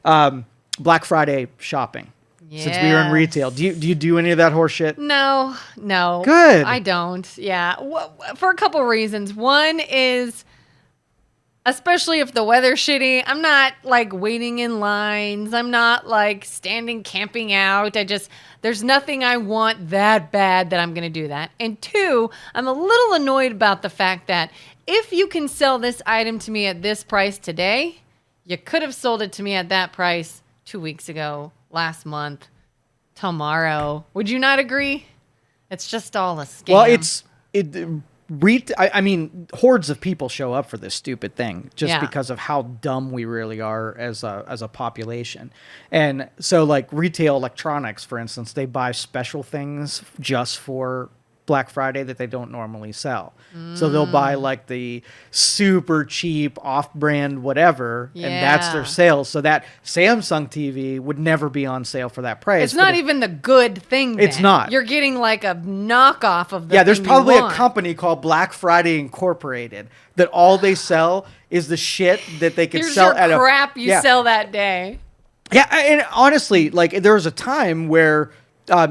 Black Friday shopping. Yes. Since we were in retail, do you do any of that horse shit? No. Good. I don't. Yeah. For a couple reasons. One is, especially if the weather's shitty, I'm not like waiting in lines. I'm not like standing camping out. There's nothing I want that bad that I'm going to do that. And two, I'm a little annoyed about the fact that if you can sell this item to me at this price today, you could have sold it to me at that price 2 weeks ago, last month, tomorrow. Would you not agree? It's just all a scam. Well, I mean, hordes of people show up for this stupid thing just because of how dumb we really are as a population. And so, like, retail electronics, for instance, they buy special things just for Black Friday that they don't normally sell. So they'll buy like the super cheap off-brand whatever, and that's their sales. So that Samsung TV would never be on sale for that price. It's not even the good thing then. It's not. You're getting like a knockoff of the Yeah, there's thing probably you want. a company called Black Friday Incorporated that all they sell is the shit that they could Here's sell your at crap you sell that day. Yeah, and honestly, like there was a time where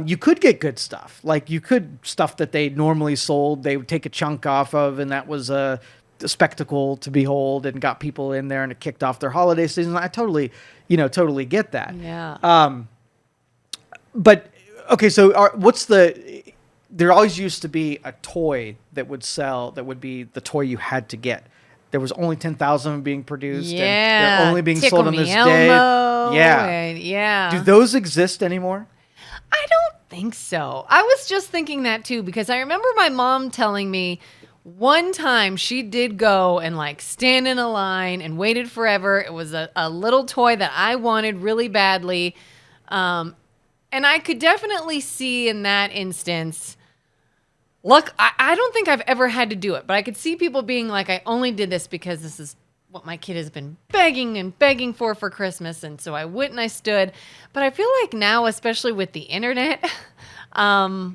you could get good stuff. Like you could stuff that they normally sold, they would take a chunk off of, and that was a spectacle to behold and got people in there and it kicked off their holiday season. I totally get that. Yeah. But okay, so there always used to be a toy that would sell that would be the toy you had to get. There was only 10,000 of them being produced, and they're only being sold on this day. Yeah. Do those exist anymore? I don't think so. I was just thinking that too, because I remember my mom telling me one time she did go and like stand in a line and waited forever. It was a little toy that I wanted really badly. And I could definitely see in that instance, look, I don't think I've ever had to do it, but I could see people being like, I only did this because this is what my kid has been begging for Christmas, and so I went and I stood. But I feel like now, especially with the internet, I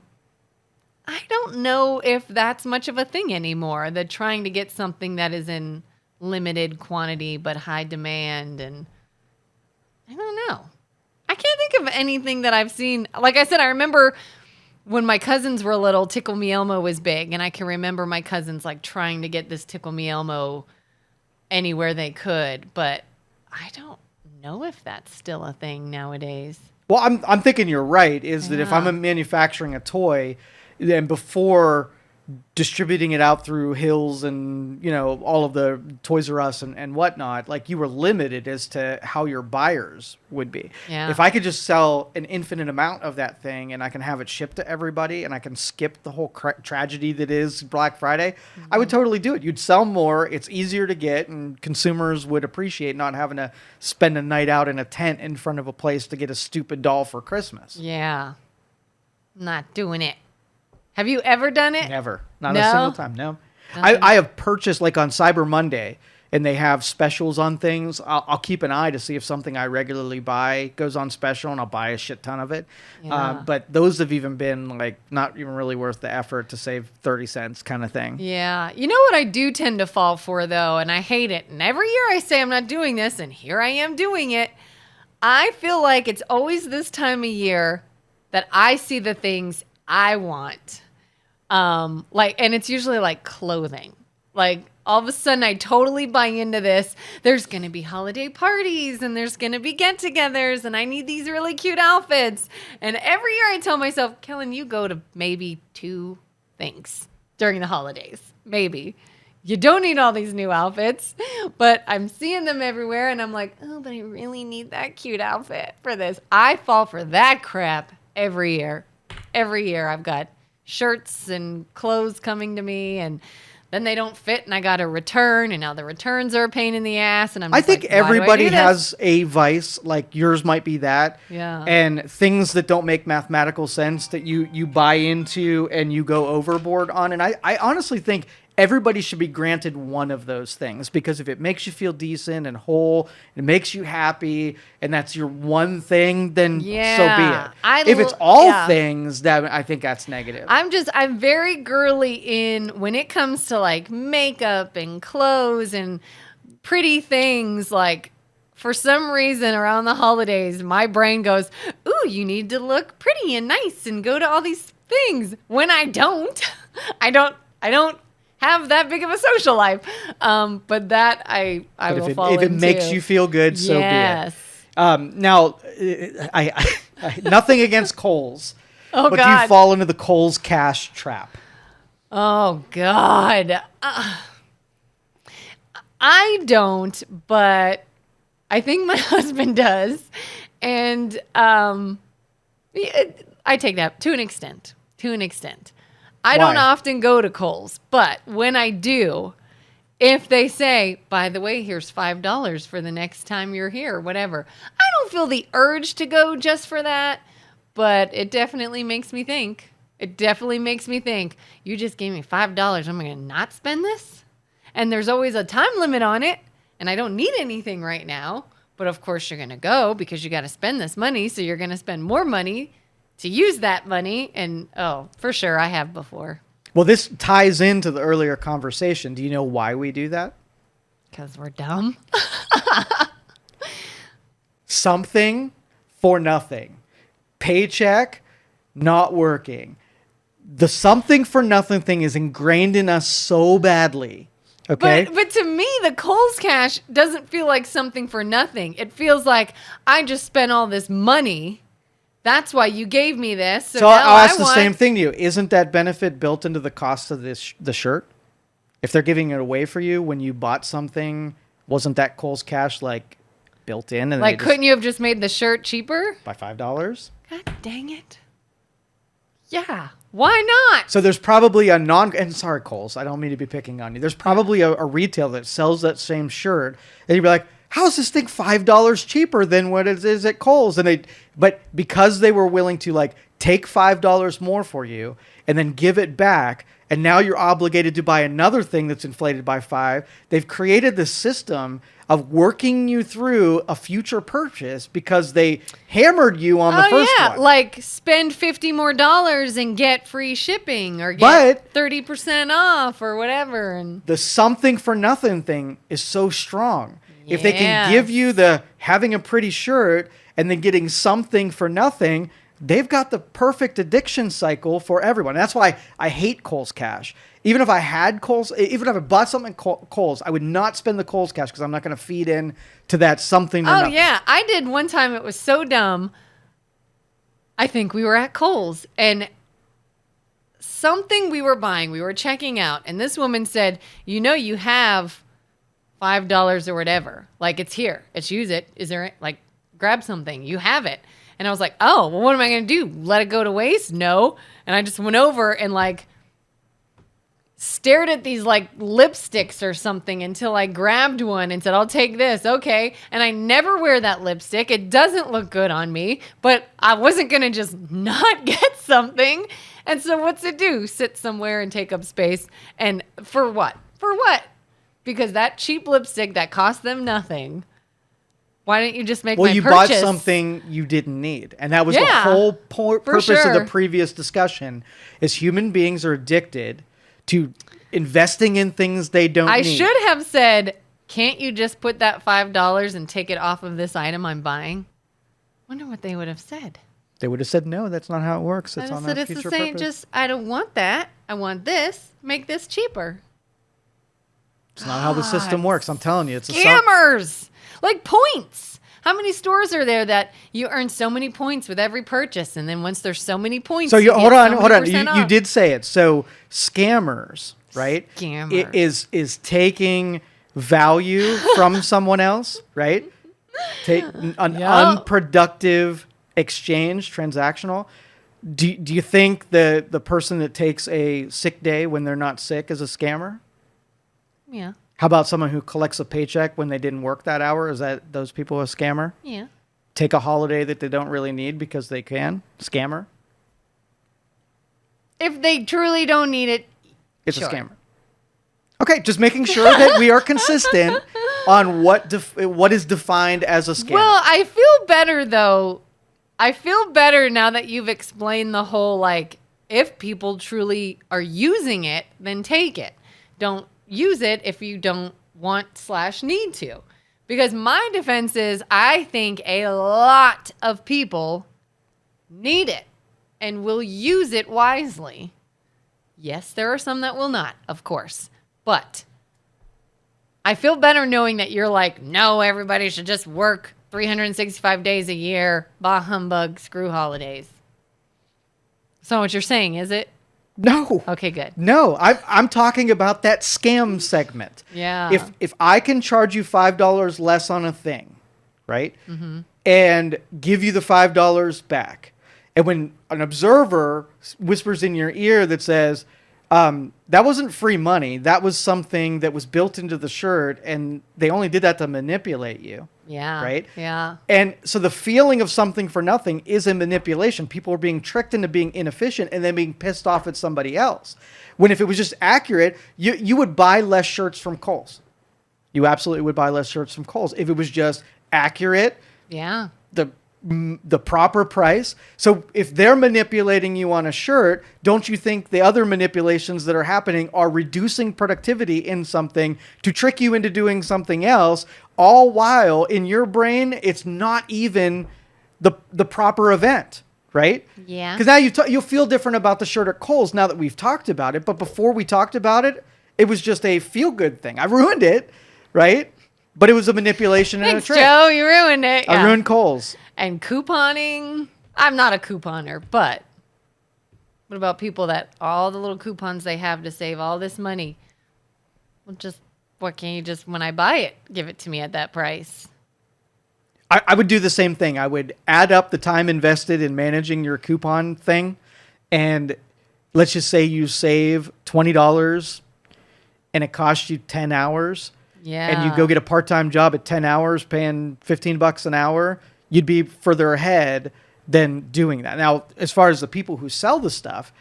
don't know if that's much of a thing anymore, the trying to get something that is in limited quantity but high demand, and I don't know. I can't think of anything that I've seen. Like I said, I remember when my cousins were little, Tickle Me Elmo was big, and I can remember my cousins like trying to get this Tickle Me Elmo anywhere they could, but I don't know if that's still a thing nowadays. Well, I'm thinking you're right, is that if I'm manufacturing a toy, then before distributing it out through Hills and, all of the Toys R Us and whatnot, like you were limited as to how your buyers would be. Yeah. If I could just sell an infinite amount of that thing and I can have it shipped to everybody and I can skip the whole tragedy that is Black Friday, I would totally do it. You'd sell more. It's easier to get, and consumers would appreciate not having to spend a night out in a tent in front of a place to get a stupid doll for Christmas. Yeah. Not doing it. Have you ever done it? Never. Not a single time. No. I have purchased, like on Cyber Monday, and they have specials on things. I'll keep an eye to see if something I regularly buy goes on special, and I'll buy a shit ton of it. Yeah. But those have even been like not even really worth the effort to save 30 cents kind of thing. Yeah. You know what I do tend to fall for, though, and I hate it. And every year I say I'm not doing this, and here I am doing it. I feel like it's always this time of year that I see the things I want. And it's usually like clothing. Like all of a sudden I totally buy into this. There's going to be holiday parties and there's going to be get-togethers and I need these really cute outfits. And every year I tell myself, Kelin, you go to maybe 2 things during the holidays. Maybe. You don't need all these new outfits, but I'm seeing them everywhere and I'm like, oh, but I really need that cute outfit for this. I fall for that crap every year. Every year I've got shirts and clothes coming to me and then they don't fit and I got to return and now the returns are a pain in the ass and I think everybody has a vice, like yours might be that. Yeah. And things that don't make mathematical sense that you buy into and you go overboard on. And I honestly think everybody should be granted one of those things, because if it makes you feel decent and whole, it makes you happy, and that's your one thing, then so be it. If it's all things, that I think that's negative. I'm very girly in when it comes to like makeup and clothes and pretty things. Like for some reason around the holidays, my brain goes, ooh, you need to look pretty and nice and go to all these things. When I don't, I don't have that big of a social life. But that I will fall into. If it makes you feel good, so be it. Yes. Now, I nothing against Kohl's. Oh, but God. do you fall into the Kohl's cash trap? Oh, God. I don't, but I think my husband does. And I take that to an extent. I don't often go to Kohl's, but when I do, if they say, by the way, here's $5 for the next time you're here, whatever, I don't feel the urge to go just for that, but it definitely makes me think. You just gave me $5. I'm going to not spend this? And there's always a time limit on it, and I don't need anything right now. But of course you're going to go because you got to spend this money, so you're going to spend more money to use that money. And, oh, for sure, I have before. Well, this ties into the earlier conversation. Do you know why we do that? Because we're dumb. Something for nothing. Paycheck, not working. The something for nothing thing is ingrained in us so badly. Okay. But to me, the Kohl's cash doesn't feel like something for nothing. It feels like I just spent all this money. That's why you gave me this. So now I'll ask the same thing to you. Isn't that benefit built into the cost of the shirt? If they're giving it away for you when you bought something, wasn't that Kohl's cash like built in? And like, couldn't you have just made the shirt cheaper? By $5? God dang it. Yeah. Why not? So there's probably and sorry, Kohl's, I don't mean to be picking on you. There's probably a retailer that sells that same shirt, and you'd be like, how is this thing $5 cheaper than what it is at Kohl's? But because they were willing to like take $5 more for you and then give it back, and now you're obligated to buy another thing that's inflated by $5, they've created this system of working you through a future purchase because they hammered you on the first one. Like spend $50 more and get free shipping or get 30% off or whatever. And the something for nothing thing is so strong. If they can give you the having a pretty shirt and then getting something for nothing, they've got the perfect addiction cycle for everyone. That's why I hate Kohl's cash. Even if I had Kohl's, even if I bought something at Kohl's, I would not spend the Kohl's cash because I'm not going to feed in to that something. Oh, yeah. I did one time. It was so dumb. I think we were at Kohl's and something we were buying, we were checking out. And this woman said, you have $5 or whatever. Like, it's here. It's use it. Is there, like, grab something. You have it. And I was like, oh, well, what am I going to do? Let it go to waste? No. And I just went over and, like, stared at these, like, lipsticks or something until I grabbed one and said, I'll take this. Okay. And I never wear that lipstick. It doesn't look good on me. But I wasn't going to just not get something. And so what's it do? Sit somewhere and take up space. And for what? For what? Because that cheap lipstick that cost them nothing. Why didn't you just make my purchase? Well, you bought something you didn't need. And that was the whole purpose of the previous discussion, is human beings are addicted to investing in things they don't need. I should have said, can't you just put that $5 and take it off of this item I'm buying? Wonder what they would have said. They would have said, no, that's not how it works. It's on a future purpose. I don't want that. I want this. Make this cheaper. It's not how the system works. I'm telling you. It's scammers. Like points. How many stores are there that you earn so many points with every purchase, and then once there's so many points, so hold on. You did say it. So scammers, right? Scammers is taking value from someone else, right? Take an unproductive exchange, transactional. Do you think the person that takes a sick day when they're not sick is a scammer? Yeah. How about someone who collects a paycheck when they didn't work that hour? Is that those people a scammer? Yeah. Take a holiday that they don't really need because they can? Scammer? If they truly don't need it, it's a scammer. Okay, just making sure that we are consistent on what is defined as a scammer. Well, I feel better though. I feel better now that you've explained the whole, like, if people truly are using it, then take it. Don't use it if you don't want / need to. Because my defense is I think a lot of people need it and will use it wisely. Yes, there are some that will not, of course. But I feel better knowing that you're like, no, everybody should just work 365 days a year. Bah humbug, screw holidays. So what you're saying, is it? No. Okay, good. No, I'm talking about that scam segment. Yeah. If I can charge you $5 less on a thing, right? Mm-hmm. And give you the $5 back. And when an observer whispers in your ear that says, that wasn't free money, that was something that was built into the shirt, and they only did that to manipulate you. Yeah. Right? Yeah. And so the feeling of something for nothing is a manipulation. People are being tricked into being inefficient and then being pissed off at somebody else. When if it was just accurate, you would buy less shirts from Kohl's. You absolutely would buy less shirts from Kohl's if it was just accurate. Yeah. The proper price. So if they're manipulating you on a shirt, don't you think the other manipulations that are happening are reducing productivity in something to trick you into doing something else, all while in your brain it's not even the proper event, right? Yeah. Because now you'll feel different about the shirt at Kohl's now that we've talked about it. But before we talked about it, it was just a feel-good thing. I ruined it, right? But it was a manipulation and a trick. Joe, you ruined it. I ruined Kohl's. And couponing. I'm not a couponer, but what about people that all the little coupons they have to save all this money? Well, what can you just, when I buy it, give it to me at that price? I would do the same thing. I would add up the time invested in managing your coupon thing. And let's just say you save $20 and it costs you 10 hours. Yeah. And you go get a part-time job at 10 hours paying $15 an hour, you'd be further ahead than doing that. Now, as far as the people who sell the stuff,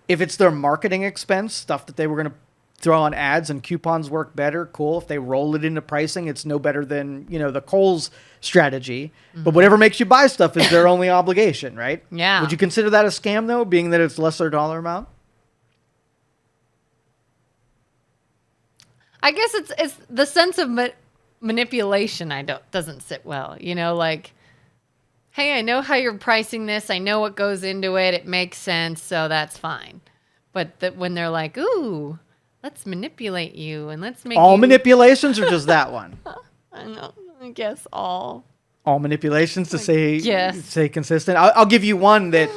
if it's their marketing expense, stuff that they were going to throw on ads and coupons work better, cool. If they roll it into pricing, it's no better than, the Kohl's strategy. Mm-hmm. But whatever makes you buy stuff is their only obligation, right? Yeah. Would you consider that a scam, though, being that it's lesser dollar amount? I guess it's the sense of manipulation doesn't sit well. Like, hey, I know how you're pricing this. I know what goes into it. It makes sense, so that's fine. But when they're like, ooh, let's manipulate you and let's make all manipulations or just that one? I know. I guess all manipulations to say consistent. I'll give you one that,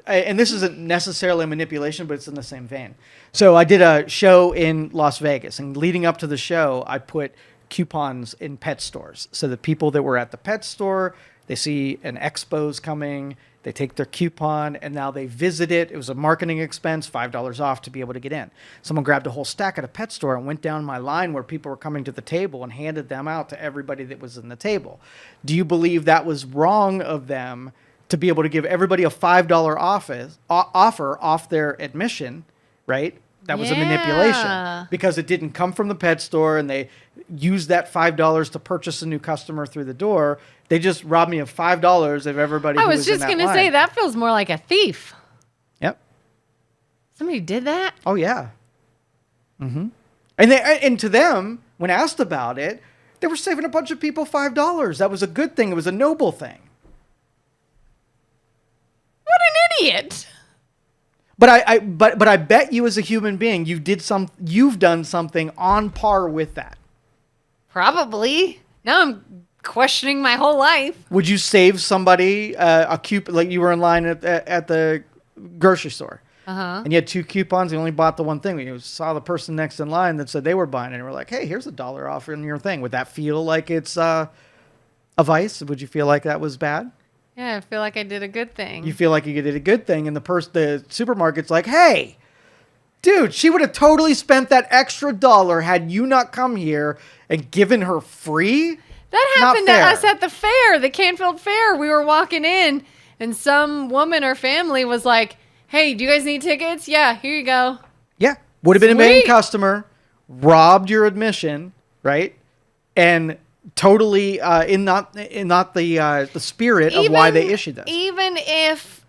and this isn't necessarily a manipulation, but it's in the same vein. So I did a show in Las Vegas, and leading up to the show, I put coupons in pet stores. So the people that were at the pet store, they see an expo's coming, they take their coupon, and now they visit it. It was a marketing expense, $5 off to be able to get in. Someone grabbed a whole stack at a pet store and went down my line where people were coming to the table and handed them out to everybody that was in the table. Do you believe that was wrong of them to be able to give everybody a $5 offer off their admission, right? That was a manipulation because it didn't come from the pet store and they used that $5 to purchase a new customer through the door. They just robbed me of $5 of everybody who was in that line. I was just going to say, that feels more like a thief. Yep. Somebody did that? Oh, yeah. Mm-hmm. And to them, when asked about it, they were saving a bunch of people $5. That was a good thing. It was a noble thing. What an idiot. But I bet you as a human being, you've done something on par with that. Probably. Now I'm questioning my whole life. Would you save somebody a coupon, like you were in line at the grocery store, and you had 2 coupons, you only bought the one thing. You saw the person next in line that said they were buying it, and we're like, hey, here's $1 off in your thing. Would that feel like it's a vice? Would you feel like that was bad? Yeah, I feel like I did a good thing. You feel like you did a good thing, and the supermarket's like, hey, dude, she would have totally spent that extra $1 had you not come here and given her free? That happened to us at the fair, the Canfield Fair. We were walking in, and some woman or family was like, hey, do you guys need tickets? Yeah, here you go. Yeah, would have been a paying customer, robbed your admission, right? And totally in not the spirit of why they issued this. Even if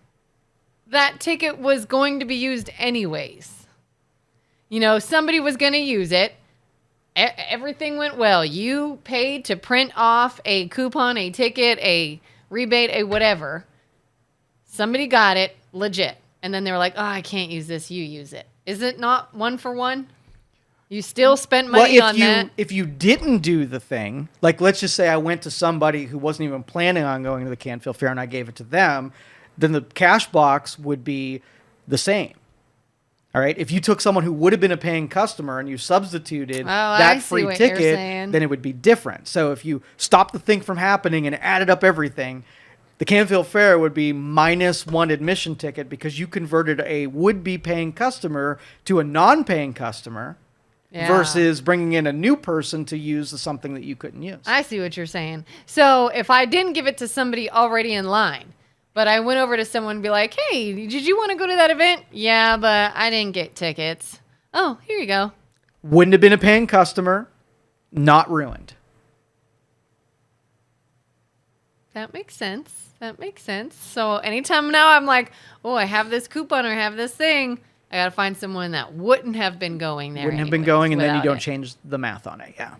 that ticket was going to be used anyways, somebody was going to use it, everything went well. You paid to print off a coupon, a ticket, a rebate, a whatever. Somebody got it legit. And then they were like, oh, I can't use this. You use it. Is it not 1 for 1? You still spent money on that. If you didn't do the thing, like let's just say I went to somebody who wasn't even planning on going to the Canfield Fair and I gave it to them, then the cash box would be the same. All right. If you took someone who would have been a paying customer and you substituted that free ticket, then it would be different. So if you stop the thing from happening and added up everything, the Canfield Fair would be -1 admission ticket because you converted a would-be paying customer to a non-paying customer versus bringing in a new person to use something that you couldn't use. I see what you're saying. So if I didn't give it to somebody already in line, but I went over to someone and be like, hey, did you want to go to that event? Yeah, but I didn't get tickets. Oh, here you go. Wouldn't have been a paying customer, not ruined. That makes sense. So anytime now I'm like, oh, I have this coupon or I have this thing, I got to find someone that wouldn't have been going there. Wouldn't have been going, and then you don't change the math on it. Yeah.